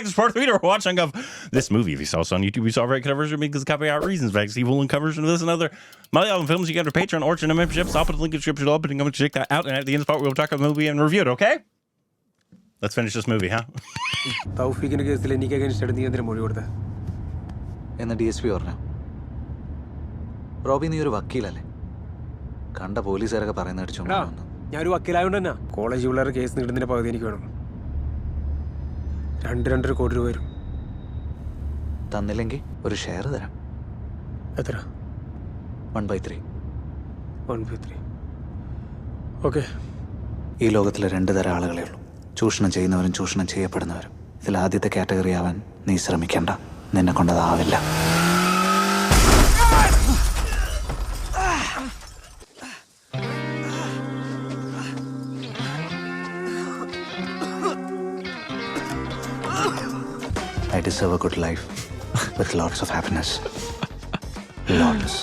back. This is part 3 to our watching of this movie. If you saw us on YouTube, we saw a very cover version because of copyright reasons. Facts, evil, and covers of this and other Malayalam films. You get our Patreon or channel memberships. I'll put the link in the description below, but you can check that out. And at the end of the part, we'll talk about the movie and review it, okay? Let's finish this movie, huh? തൗഫീഖിന്റെ കേസിൽ എനിക്ക് against ആയിട്ട് നീ എന്തിനാ മൊഴി കൊടുത്തേ? എന്ന് DSP പറഞ്ഞു. Robbie, നീ ഒരു വക്കീലല്ലേ? കണ്ട പോലീസുകാരൊക്കെ പറയുന്നത് ചുമ്മാ. ഞാനൊരു വക്കീലായോണ്ട് തന്നെ കോളേജ് പിള്ളേരുടെ കേസ് നീട്ടുന്നതിന്റെ പകുതി എനിക്ക് വേണം. 2.5 കോടി രൂപ വരും. തന്നില്ലെങ്കിൽ ഒരു ഷെയർ തരാം. എത്ര? 1/3. 1/3. ഓക്കെ. ഈ ലോകത്തിലെ 2 തരം ആളുകളേ ഉള്ളൂ, ചൂഷണം ചെയ്യുന്നവരും ചൂഷണം ചെയ്യപ്പെടുന്നവരും. ഇതിൽ ആദ്യത്തെ കാറ്റഗറി ആവാൻ നീ ശ്രമിക്കണ്ട, നിന്നെ കൊണ്ടതാവില്ല. I deserve a good life with lots of happiness. Lots.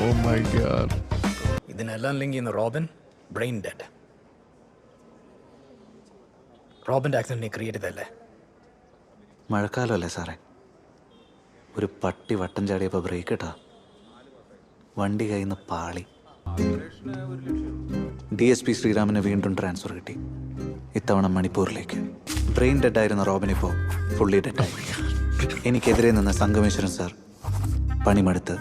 Oh my god. ഇതിനെല്ലാം ലിങ്ക് ചെയ്യുന്ന റോബിൻ ബ്രെയിൻ ഡെഡ്. റോബിൻ്റെ ആക്സിഡന്റ് ക്രിയേറ്റ് ചെയ്തല്ലേ? മഴക്കാലമല്ലേ സാറേ? ഒരു പട്ടി വട്ടം ചാടിയപ്പോൾ ബ്രേക്ക് ഇട്ടാ വണ്ടി കയ്യിൽ നിന്ന് പാളി. DSP ശ്രീറാമിന് വീണ്ടും ട്രാൻസ്ഫർ കിട്ടി, ഇത്തവണ മണിപ്പൂരിലേക്ക്. Brain ഡെഡായിരുന്ന റോബിനിപ്പോൾ fully ഡെഡായി. എനിക്കെതിരെ നിന്ന സംഗമേശ്വരൻ സാർ പണിമെടുത്ത്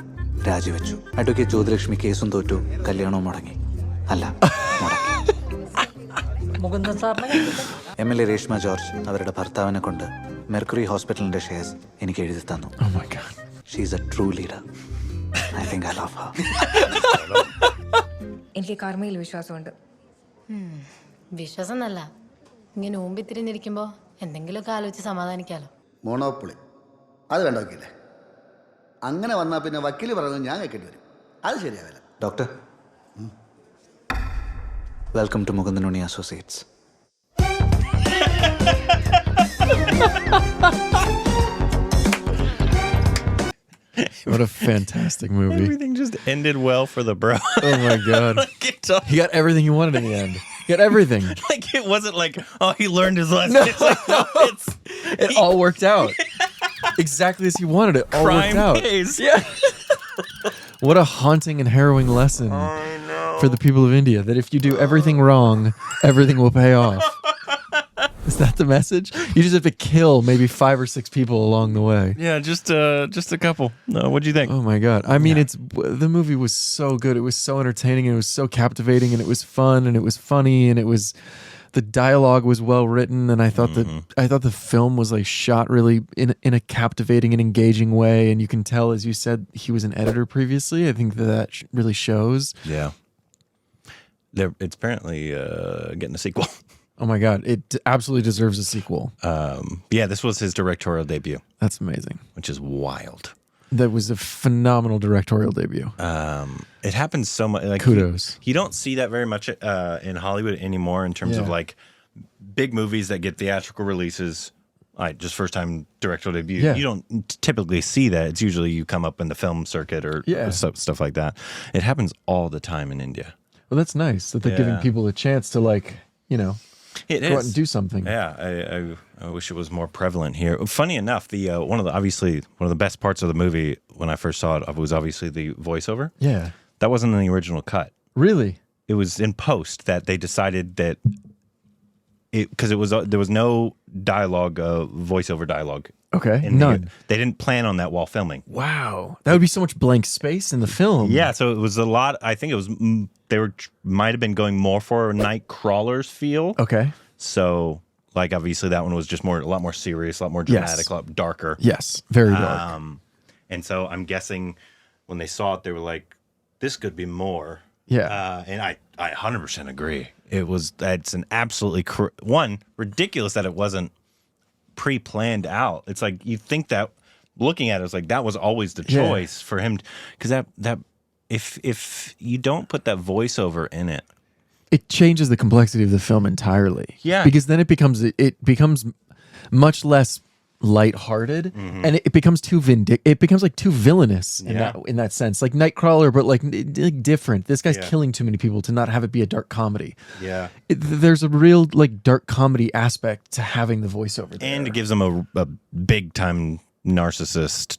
രാജിവെച്ചു. അഡ്വക്കേറ്റ് ജ്യോതിലക്ഷ്മി കേസും തോറ്റു, കല്യാണവും മുടങ്ങി. അല്ല, മുടങ്ങി. MLA രേഷ്മ ജോർജ് അവരുടെ ഭർത്താവിനെ കൊണ്ട് മെർക്കുറി ഹോസ്പിറ്റലിന്റെ ഷെയർസ് എനിക്ക് എഴുതി തന്നു. She is A true leader. I think I love her. എനിക്ക് കർമ്മയിൽ വിശ്വാസമുണ്ട്. വിശ്വാസം നല്ല ഇങ്ങനെ ഊമ്പി തിരിഞ്ഞിരിക്കുമ്പോൾ എന്തെങ്കിലുമൊക്കെ ആലോചിച്ച് സമാധാനിക്കാലോ. മോണോപ്പൊളി അത് വേണ്ട വക്കീലേ. അങ്ങനെ വന്നാൽ പിന്നെ വക്കീൽ പറയുന്നത് ഞാൻ കേൾക്കേണ്ടി വരും. അത് ശരിയാവില്ല. Doctor, welcome to Mukundan Unni associates. What a fantastic movie. Everything just ended well for the bro. Oh my god. He got everything he wanted in the end. He got everything. Like, it wasn't like, oh, he learned his lesson. No. It's like, no, it all worked out. Exactly as he wanted it. All crime worked out. pays. Yeah. What a haunting and harrowing lesson for the people of India, that if you do everything wrong, everything will pay off. Is that the message? You just have to kill maybe 5 or 6 people along the way. Yeah, just a couple. What'd you think? Oh my god! I mean, the movie was so good. It was so entertaining, and it was so captivating, and it was fun, and it was funny, and it was the dialogue was well written, and I thought that the film was like shot really in a captivating and engaging way. And you can tell, as you said, he was an editor previously. I think that really shows. Yeah, it's apparently getting a sequel. Oh my god, it absolutely deserves a sequel. Yeah, this was his directorial debut. That's amazing. Which is wild. That was a phenomenal directorial debut. It happens so much. Like, kudos. You don't see that very much in Hollywood anymore in terms of like big movies that get theatrical releases. Just first time directorial debut. Yeah. You don't typically see that. It's usually you come up in the film circuit or stuff like that. It happens all the time in India. Well, that's nice that they're giving people a chance to, like, you know, it go out and do something. Yeah, I wish it was more prevalent here. Funny enough, one of the best parts of the movie when I first saw it was obviously the voiceover. Yeah, that wasn't in the original cut. Really? It was in post that they decided that because there was no dialogue, voiceover dialogue. Okay, none. They didn't plan on that while filming. Wow, that would be so much blank space in the film. Yeah, so it was a lot. I think it was might have been going more for Nightcrawler's feel. Okay. So, like, obviously that one was just a lot more serious, a lot more dramatic, a lot darker. Yes, very dark. And so I'm guessing when they saw it, they were like, "This could be more." Yeah. And I 100% agree. It's an absolutely ridiculous that it wasn't pre-planned out. It's like you think that looking at it, it's like that was always the choice for him, because that if you don't put that voiceover in it, it changes the complexity of the film entirely. Yeah, because then it becomes much less lighthearted, and it becomes too it becomes like too villainous in that sense, like Nightcrawler, but like different. This guy's killing too many people to not have it be a dark comedy. Yeah, there's a real like dark comedy aspect to having the voiceover there. And it gives him a big time narcissist.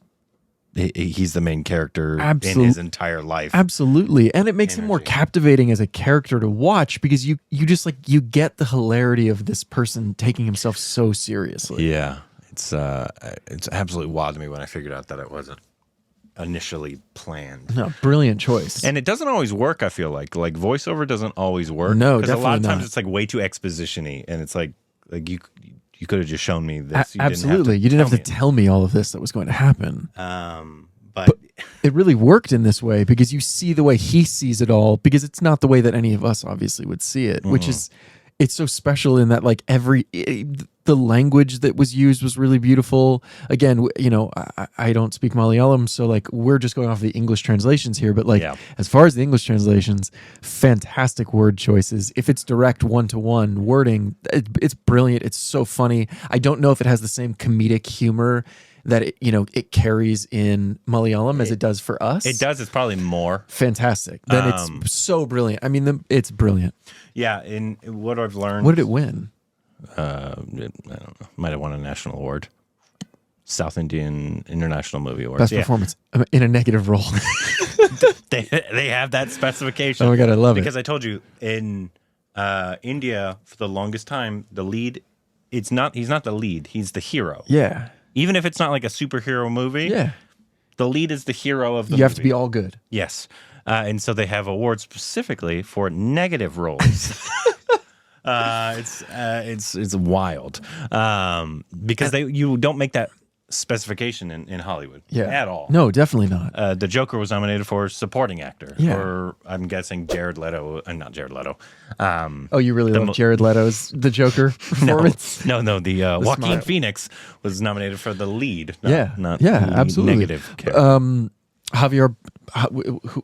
He's the main character in his entire life. Absolutely. And it makes him more captivating as a character to watch because you just like you get the hilarity of this person taking himself so seriously. Yeah. It's absolutely wild to me when I figured out that it wasn't initially planned. No, brilliant choice. And it doesn't always work, I feel like. Like voiceover doesn't always work. No, definitely a lot of times not. it's like way too exposition-y, and it's like you could have just shown me this. Absolutely. You didn't have to tell me all of this that was going to happen. But it really worked in this way because you see the way he sees it all, because it's not the way that any of us obviously would see it, which is, it's so special in that like the language that was used was really beautiful. Again, you know, I don't speak Malayalam, so like we're just going off the English translations here, but like as far as the English translations, fantastic word choices. If it's direct one-to-one wording, it's brilliant. It's so funny. I don't know if it has the same comedic humor that it carries in Malayalam as it does for us. it does. It's probably more. Fantastic. Then it's so brilliant. I mean, it's brilliant. Yeah, and what I've learned. What did it win? I don't know. Might have won a national award. South Indian International Movie Award. Best performance in a negative role. They have that specification. Oh my God, I love it. Because I told you in India for the longest time, the lead. He's not the lead. He's the hero. Yeah. Even if it's not like a superhero movie. Yeah. The lead is the hero of the movie. You have to be all good. Yes. And so they have awards specifically for negative roles. It's wild because you don't make that specification in Hollywood at all. No, definitely not. The Joker was nominated for supporting actor, Yeah. or I'm guessing Jared Leto. Not Jared Leto. Oh, you really love Jared Leto's The Joker performance? No. The Joaquin smile. Phoenix was nominated for the lead. Not absolutely. negative character. Javier,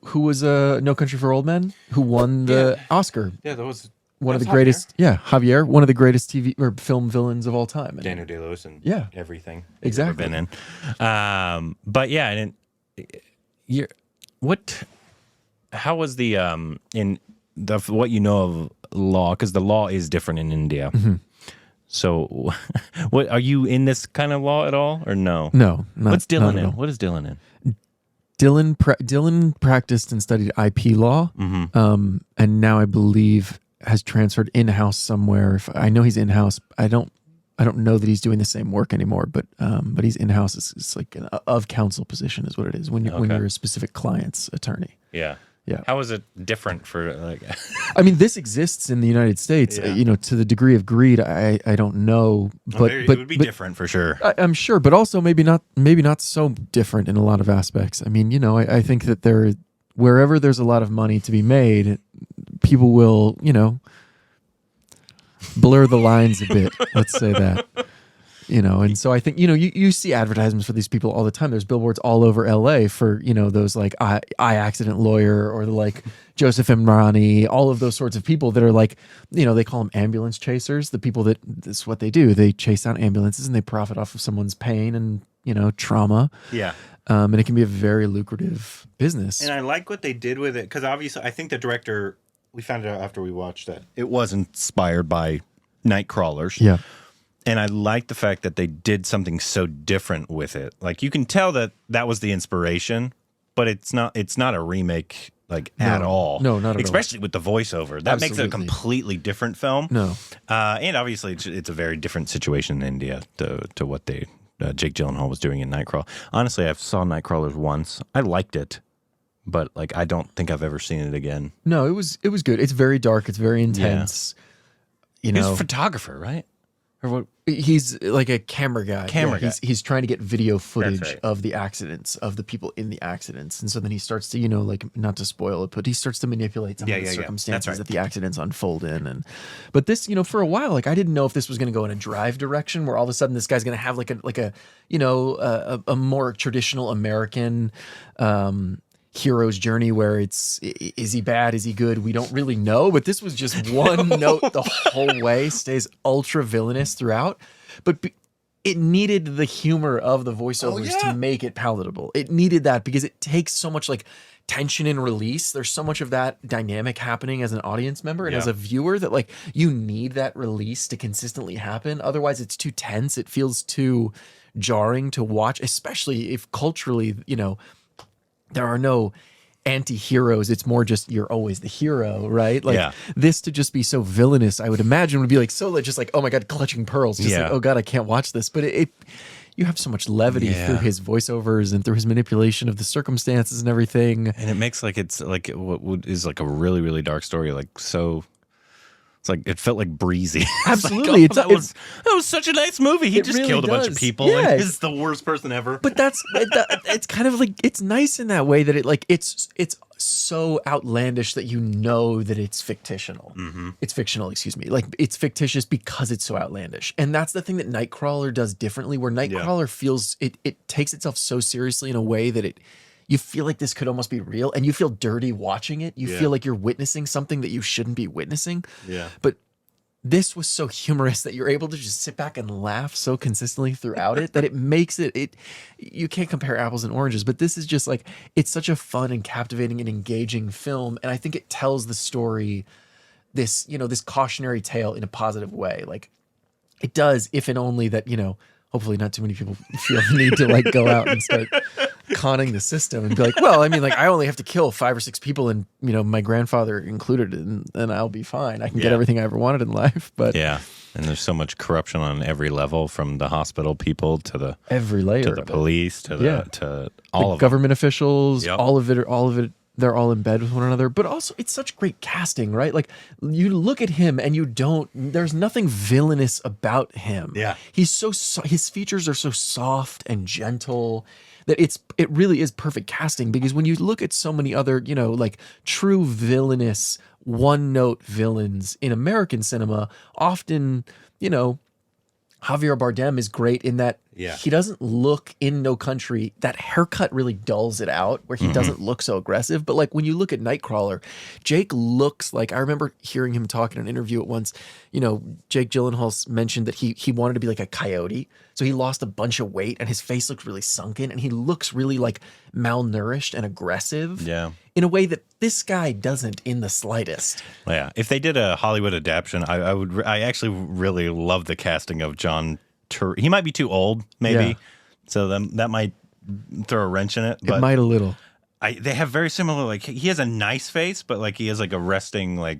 who was No Country for Old Men, who won the Oscar. Yeah, that was One of the greatest, Javier, one of the greatest TV or film villains of all time. Daniel Day-Lewis and everything exactly he's ever been in. But yeah, and how was the in the what you know of law, because the law is different in India. So, what are you in this kind of law at all, or no? No. What's Dylan not in? What is Dylan in? Dylan practiced and studied IP law, and now I believe has transferred in-house somewhere. I know he's in-house. I don't know that he's doing the same work anymore, but he's in-house. It's like an of counsel position is what it is when you're a specific client's attorney. Yeah. Yeah. How is it different for like? I mean, this exists in the United States. To the degree of greed, I don't know, but it would be different for sure. I'm sure, but also maybe not so different in a lot of aspects. I mean, I think that wherever there's a lot of money to be made, people will, blur the lines a bit. Let's say that. And so I think, you see advertisements for these people all the time. There's billboards all over LA for, those like eye accident lawyer or the like Joseph Imrani, all of those sorts of people that are like, they call them ambulance chasers. The people that's what they do. They chase down ambulances and they profit off of someone's pain and, trauma. Yeah. And it can be a very lucrative business. And I like what they did with it because obviously I think the director, we found out after we watched that, it was inspired by Nightcrawlers. Yeah. And I like the fact that they did something so different with it. Like you can tell that was the inspiration, but it's not a remake at all. No, not at all. Especially with the voiceover. That makes it a Absolutely. completely different film. No. And obviously it's a very different situation in India to what Jake Gyllenhaal was doing in Nightcrawler. Honestly, I saw Nightcrawlers once. I liked it, but I don't think I've ever seen it again. No, it was good. It's very dark. It's very intense. He's a photographer, right? Or what? He's like a camera guy. Guy. He's trying to get video footage right. of the accidents, of the people in the accidents. And so then he starts to, not to spoil it, but he starts to manipulate some of the circumstances That's right. that the accidents unfold in. But this, for a while, I didn't know if this was going to go in a drive direction where all of a sudden this guy's going to have a more traditional American hero's journey where is he bad, is he good, we don't really know, but this was just one note the whole way, stays ultra villainous throughout, but it needed the humor of the voiceovers to make it palatable. It needed that because it takes so much like tension and release. There's so much of that dynamic happening as an audience member and as a viewer that like you need that release to consistently happen. Otherwise it's too tense. It feels too jarring to watch, especially if culturally, you know, there are no anti-heroes. It's more just you're always the hero, right? Like this to just be so villainous, I would imagine would be like so just like, oh my God, clutching pearls. Just like, oh God, I can't watch this. But it you have so much levity through his voiceovers and through his manipulation of the circumstances and everything. And it makes like it's like what is like a really, really dark story. Like so it's like it felt like breezy. Absolutely. Like, that was such a nice movie. He just really killed a bunch of does. people. Yeah. And he's the worst person ever. But it's kind of like it's nice in that way that it like it's so outlandish that you know that it's fictional. It's fictional, excuse me. Like it's fictitious because it's so outlandish. And that's the thing that Nightcrawler does differently, where Nightcrawler feels it takes itself so seriously in a way that you feel like this could almost be real and you feel dirty watching it. You feel like you're witnessing something that you shouldn't be witnessing. Yeah. But this was so humorous that you're able to just sit back and laugh so consistently throughout it that it makes it you can't compare apples and oranges, but this is just like it's such a fun and captivating and engaging film, and I think it tells the story, this, you know, this cautionary tale in a positive way. Like it does, if and only that, you know, hopefully not too many people feel the need to like go out and start conning the system and be like, well, I mean, like I only have to kill 5 or 6 people and, you know, my grandfather included, and I'll be fine. I can get everything I ever wanted in life. But and there's so much corruption on every level, from the hospital people to the every layer to the police to the to all the of government officials, Yep. all of it. They're all in bed with one another, but also it's such great casting, right? Like you look at him and there's nothing villainous about him. Yeah. He's his features are so soft and gentle that it really is perfect casting, because when you look at so many other, you know, like true villainous one-note villains in American cinema, often, you know, Javier Bardem is great in that he doesn't look in No Country. That haircut really dulls it out, where he doesn't look so aggressive. But like when you look at Nightcrawler, Jake looks like, I remember hearing him talk in an interview at once, you know, Jake Gyllenhaal mentioned that he wanted to be like a coyote. So he lost a bunch of weight and his face looks really sunken and he looks really like malnourished and aggressive. Yeah. In a way that this guy doesn't in the slightest. Yeah. If they did a Hollywood adaptation, I actually really love the casting of John he might be too old, maybe. Yeah. So that might throw a wrench in it. But it might a little. They have very similar, like he has a nice face, but like he has like a resting, like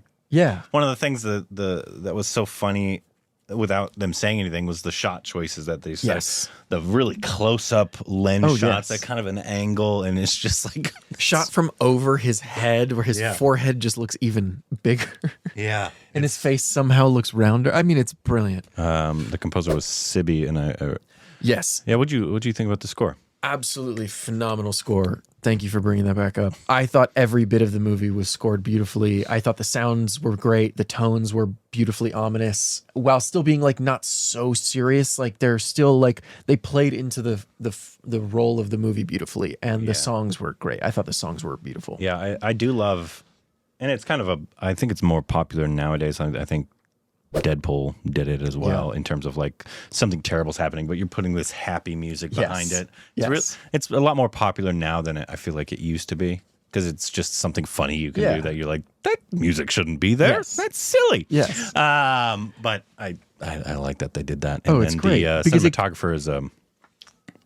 one of the things that was so funny without them saying anything was the shot choices that they said. Yes. The really close up lens shots at kind of an angle, and it's just like shot from over his head where his forehead just looks even bigger. Yeah. And his face somehow looks rounder. I mean, it's brilliant. The composer was Sibi, and yes. Yeah, what'd you think about the score? Absolutely phenomenal score. Thank you for bringing that back up. I thought every bit of the movie was scored beautifully. I thought the sounds were great. The tones were beautifully ominous while still being like not so serious. Like they're still like they played into the role of the movie beautifully, and the songs were great. I thought the songs were beautiful. Yeah, I do love, and it's kind of I think it's more popular nowadays. I think Deadpool did it as well in terms of like something terrible's happening, but you're putting this happy music behind it. It's a lot more popular now than I feel like it used to be, because it's just something funny you can do that you're like, that music shouldn't be there. Yes. That's silly. Yes. But I like that they did that. And it's great. The cinematographer is I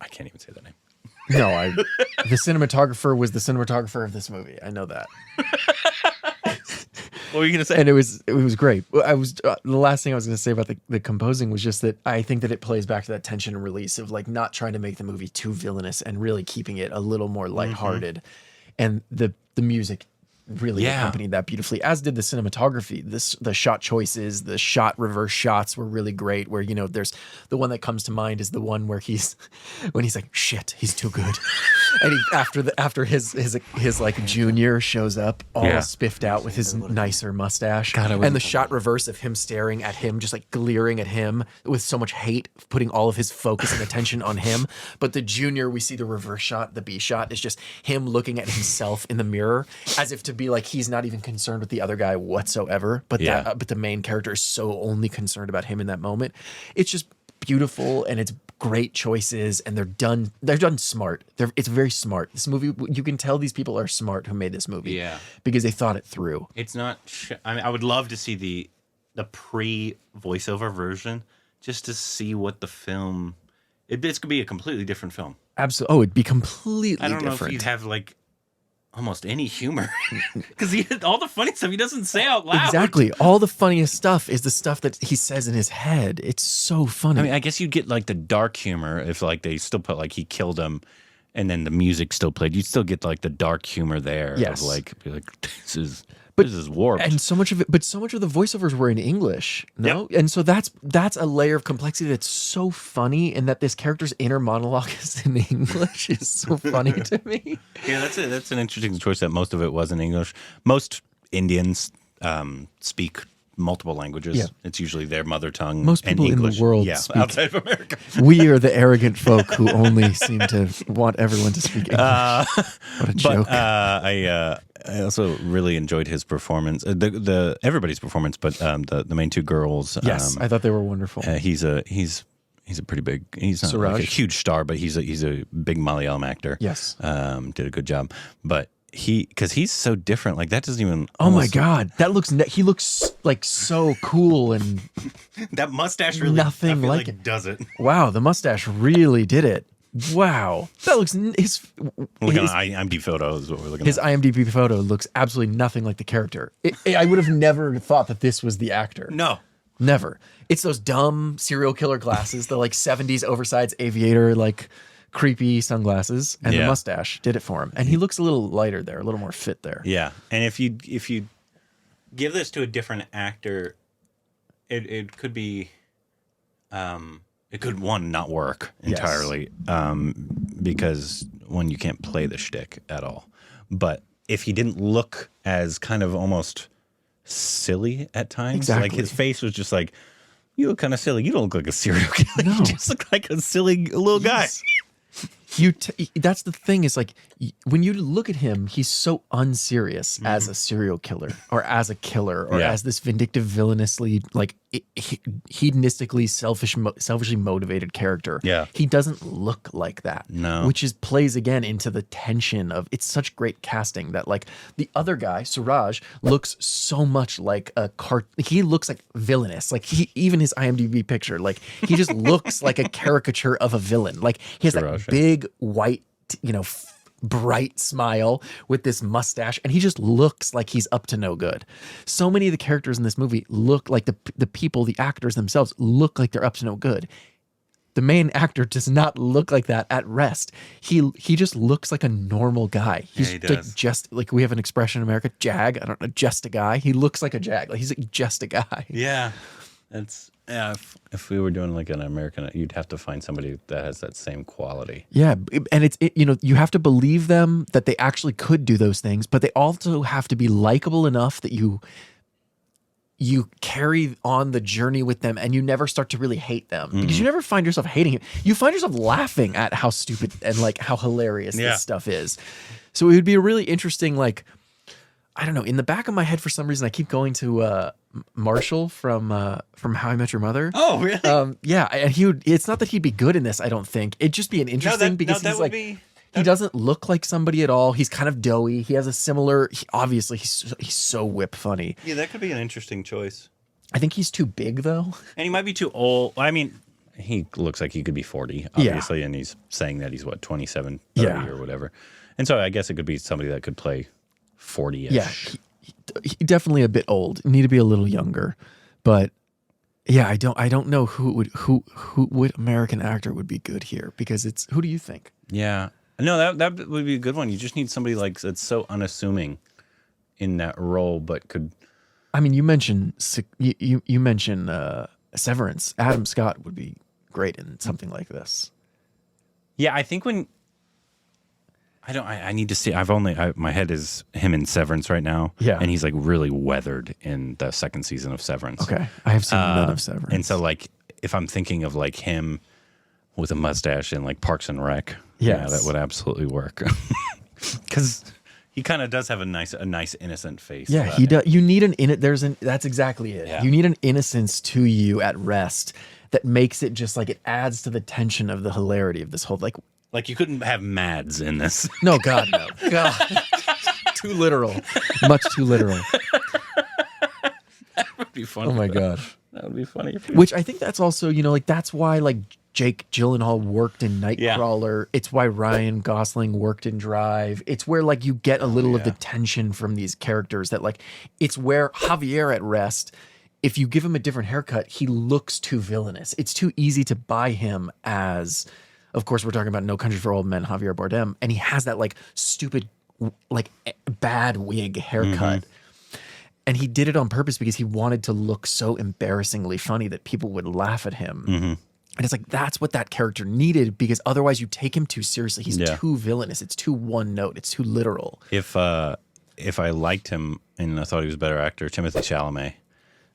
can't even say that name. No, the cinematographer was the cinematographer of this movie. I know that. What were you going to say? And it was great. The last thing I was going to say about the composing was just that I think that it plays back to that tension and release of like not trying to make the movie too villainous and really keeping it a little more lighthearted. And the music really accompanied that beautifully, as did the cinematography. The shot choices, the shot reverse shots were really great, where, you know, there's the one that comes to mind is the one where he's like, shit, he's too good. And after his like junior shows up all spiffed out with his nicer mustache, and the shot reverse of him staring at him, just like glaring at him with so much hate, putting all of his focus and attention on him. But the junior, we see the reverse shot, the B shot is just him looking at himself in the mirror as if to be like he's not even concerned with the other guy whatsoever. But but the main character is so only concerned about him in that moment. It's just beautiful, and it's great choices, and they're done smart. It's very smart. This movie, you can tell these people are smart who made this movie. Yeah. Because they thought it through. It's not. I mean, I would love to see the pre-voiceover version just to see what the film. It's gonna be a completely different film. Absolutely. Oh, it'd be completely I don't know different. if you'd have like almost any humor because all the funny stuff he doesn't say out loud. Exactly. All the funniest stuff is the stuff that he says in his head. It's so funny. I mean, I guess you'd get like the dark humor if like they still put like he killed him, and then the music still played. You'd still get like the dark humor there. Yes. Of like, be like this is warped. And so much of the voiceovers were in English, no? Yep. And so that's a layer of complexity that's so funny, and that this character's inner monologue is in English is so funny to me. Yeah, that's an interesting choice that most of it was in English. Most Indians speak multiple languages. Yeah. It's usually their mher tongue. Most people and English. in the world speak. Outside of America. We are the arrogant folk who only seem to want everyone to speak English. What a joke. I also really enjoyed his performance. Everybody's performance, but the main two girls. Yes, I thought they were wonderful. He's a pretty big. He's not like a huge star, but he's a big Malayalam actor. Yes, did a good job. But because he's so different, like that doesn't even. Oh my God, he looks like so cool, and that mustache really nothing like it does it. Wow, the mustache really did it. Wow, that looks IMDb photo is what we're looking at. His IMDb photo looks absolutely nothing like the character. I would have never thought that this was the actor. No, never. It's those dumb serial killer glasses, the like 70s oversized aviator, like creepy sunglasses, and the mustache did it for him. And he looks a little lighter there, a little more fit there. Yeah, and if you give this to a different actor, it could be. It could not work entirely because you can't play the shtick at all. But if he didn't look as kind of almost silly at times, like his face was just like, you look kind of silly. You don't look like a serial killer. No. You just look like a silly little guy. That's the thing is like when you look at him, he's so unserious as a serial killer or as a killer or as this vindictive, villainously, like hedonistically selfishly motivated character. Yeah, he doesn't look like that. No, which plays again into the tension of it's such great casting that like the other guy Suraj looks so much like he looks like villainous. Like even his IMDb picture, like he just looks like a caricature of a villain. Like he has that big white, bright smile with this mustache, and he just looks like he's up to no good. So many of the characters in this movie look like the people, the actors themselves look like they're up to no good. The main actor does not look like that at rest. He just looks like a normal guy. He's just like we have an expression in America, jag. I don't know, just a guy. He looks like a jag. Like he's like just a guy. Yeah, that's. Yeah, if we were doing like an American, you'd have to find somebody that has that same quality. Yeah, and you have to believe them that they actually could do those things, but they also have to be likable enough that you carry on the journey with them and you never start to really hate them because you never find yourself hating him. You find yourself laughing at how stupid and like how hilarious this stuff is. So it would be a really interesting, like, I don't know, in the back of my head for some reason I keep going to Marshall from How I Met Your Mother. Oh, really? Yeah, and it's not that he'd be good in this, I don't think. It'd just be an interesting because he's like he doesn't look like somebody at all. He's kind of doughy. He has a similar obviously he's so whip funny. Yeah, that could be an interesting choice. I think he's too big though. And he might be too old. I mean, he looks like he could be 40, obviously, and he's saying that he's what, 27, 30 or whatever. And so I guess it could be somebody that could play 40-ish. Yeah, he definitely a bit old. Need to be a little younger, but yeah, I don't know who would American actor would be good here because it's who do you think? Yeah, no, that would be a good one. You just need somebody like that's so unassuming in that role, but could. I mean, you mentioned Severance. Adam Scott would be great in something like this. Yeah, I think when. I need to see. My head is him in Severance right now. Yeah. And he's like really weathered in the second season of Severance. Okay. I have seen none of Severance. And so like, if I'm thinking of like him with a mustache in like Parks and Rec, yeah, that would absolutely work. Cause he kind of does have a nice innocent face. Yeah. He does. You need that's exactly it. Yeah. You need an innocence to you at rest that makes it just like it adds to the tension of the hilarity of this whole Like you couldn't have Mads in this. no, God, no. God. Too literal. Much too literal. That would be funny. Oh my God. That would be funny. Which I think that's also, you know, like that's why like Jake Gyllenhaal worked in Nightcrawler. It's why Ryan Gosling worked in Drive. It's where like you get a little of the tension from these characters that like it's where Javier at rest, if you give him a different haircut, he looks too villainous. It's too easy to buy him as, of course, we're talking about No Country for Old Men, Javier Bardem, and he has that like stupid, like bad wig haircut. And he did it on purpose because he wanted to look so embarrassingly funny that people would laugh at him. And it's like, that's what that character needed, because otherwise you take him too seriously. He's too villainous. It's too one note. It's too literal. If I liked him and I thought he was a better actor, Timothée Chalamet.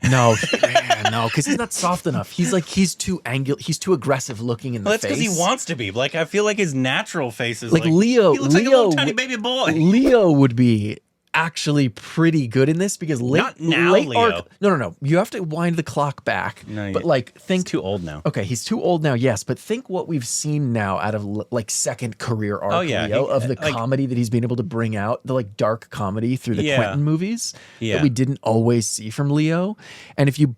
No, man, no, because he's not soft enough. He's too angular. He's too aggressive looking in the face. That's because he wants to be. Like, I feel like his natural face is like Leo. He looks like a little tiny baby boy. Leo would be actually pretty good in this because Not now, Leo. No. You have to wind the clock back. No, but like, think he's too old now. Okay, he's too old now. Yes, but think what we've seen now out of like second career arc Leo of the comedy that he's been able to bring out, the like dark comedy through the Quentin movies that we didn't always see from Leo. And if you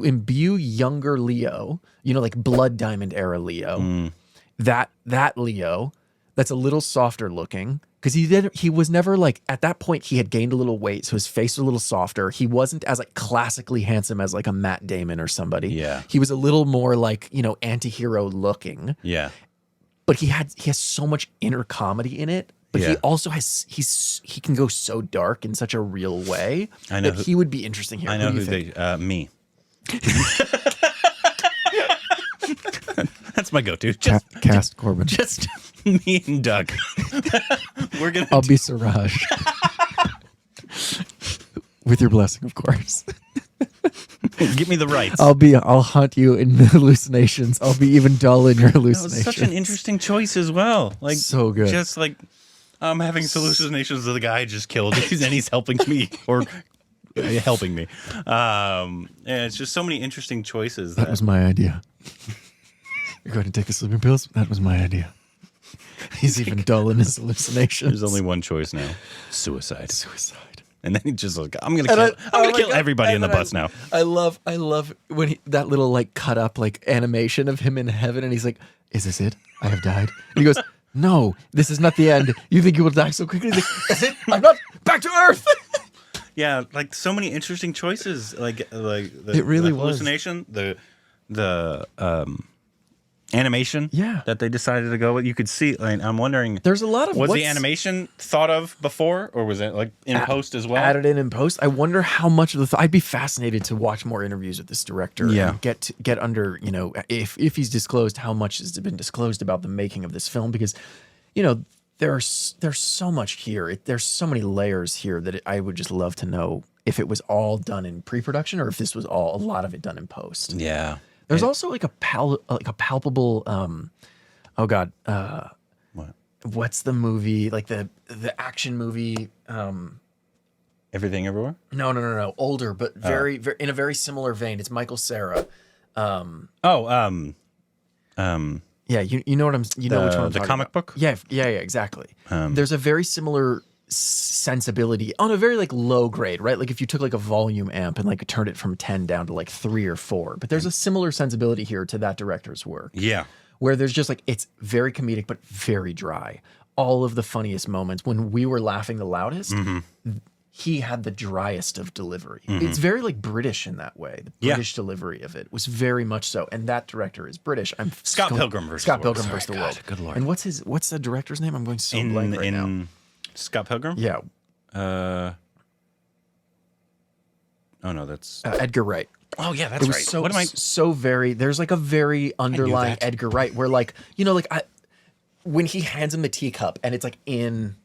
imbue younger Leo, you know, like Blood Diamond era Leo, that Leo that's a little softer looking. Because he was never like, at that point he had gained a little weight, so his face was a little softer. He wasn't as like classically handsome as like a Matt Damon or somebody. Yeah. He was a little more like, you know, anti-hero looking. Yeah. But he has so much inner comedy in it. But he also he can go so dark in such a real way that he would be interesting here. I know me. That's my go-to. Just cast Corbin. Just me and Doug. I'll be Siraj. With your blessing, of course. Give me the rights. I'll haunt you in hallucinations. I'll be even dull in your hallucinations. That was such an interesting choice as well. Like, so good. Just like I'm having hallucinations of the guy I just killed, and he's helping me or helping me. And it's just so many interesting choices. That was my idea. You're going to take the sleeping pills? That was my idea. He's even dull in his hallucinations. There's only one choice now: suicide. And then he just like, I'm gonna kill everybody in the bus now. I love when that little like cut up like animation of him in heaven, and he's like, "Is this it? I have died." And he goes, "No, this is not the end. You think you will die so quickly? He's like, is it? I'm not back to Earth." Yeah, like so many interesting choices. Like the, it really the hallucination, the animation that they decided to go with. You could see, like, I'm wondering, there's a lot of, was the animation thought of before, or was it like in post as well? Added in post. I wonder how much of the I'd be fascinated to watch more interviews with this director and get under, you know, if he's disclosed how much has been disclosed about the making of this film, because, you know, there's so much here. There's so many layers here that I would just love to know if it was all done in pre-production or if this was a lot of it done in post. Yeah. There's also like a palpable oh god, what's the movie, like the action movie, Everything Everywhere? No, older but very in a very similar vein. It's Michael Cera. Yeah, you know what which one I'm talking the comic about. book? Yeah, exactly. There's a very similar sensibility on a very like low grade, right? Like if you took like a volume amp and like turned it from 10 down to like 3 or 4. But there's a similar sensibility here to that director's work. Yeah. Where there's just like, it's very comedic but very dry. All of the funniest moments, when we were laughing the loudest, he had the driest of delivery. It's very like British in that way. The British delivery of it was very much so. And that director is British. Scott Pilgrim versus the World. Good Lord. And what's the director's name? I'm going so blank right now. Scott Pilgrim? Yeah. Oh no, that's Edgar Wright. Oh yeah, that's right. So very, there's like a very underlying Edgar Wright where like, you know, like when he hands him the teacup and it's like when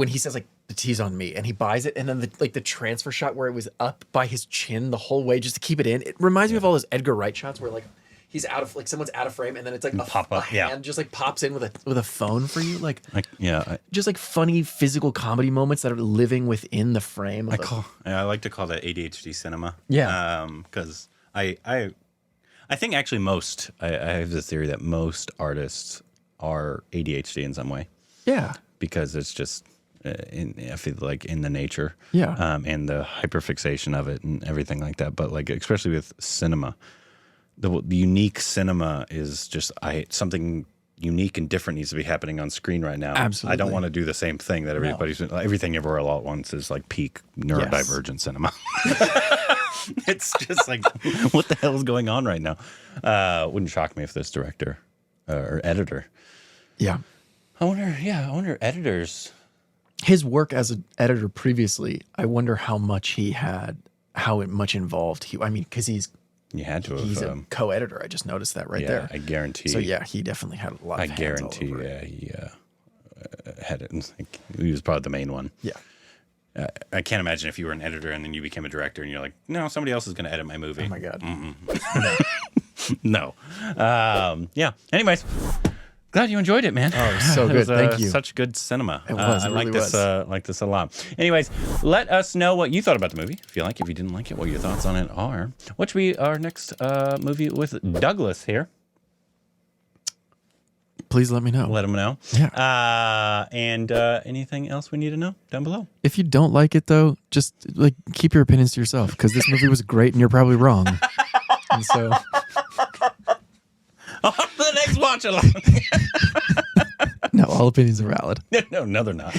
he says like the tea's on me and he buys it, and then the transfer shot where it was up by his chin the whole way just to keep it in. It reminds me of all those Edgar Wright shots where like he's out of, like, someone's out of frame and then it's like a hand just like pops in with a phone for you, just like funny physical comedy moments that are living within the frame. I like to call that ADHD cinema. Yeah, because I I think actually I have this theory that most artists are ADHD in some way Yeah. because it's just I feel like in the nature, and the hyperfixation of it and everything like that. But like especially with cinema, the unique cinema is just something unique and different needs to be happening on screen right now. Absolutely. I don't want to do the same thing that everybody's everything everywhere all at once is like peak neurodivergent cinema. It's just like, what the hell is going on right now? Wouldn't shock me if this director or editor. Yeah. I wonder editors. His work as an editor previously, I wonder how much much involved he. I mean, because he's a co-editor. I just noticed that right there. I guarantee. So yeah, he definitely had a lot. Of hands all over it. He had it. Like, he was probably the main one. Yeah. I can't imagine if you were an editor and then you became a director and you're like, no, somebody else is going to edit my movie. Oh my God. No. Anyways, glad you enjoyed it, man. Oh, it was so good. Thank you. Such good cinema. It was. I like this. Like this a lot. Anyways, let us know what you thought about the movie. If you like it, if you didn't like it, what your thoughts on it are. What should be our next movie with Douglas here? Please let me know. Let him know. Yeah. And anything else we need to know down below? If you don't like it though, just like keep your opinions to yourself because this movie was great and you're probably wrong. And so On to the next watch along. no, all opinions are valid. No, they're not.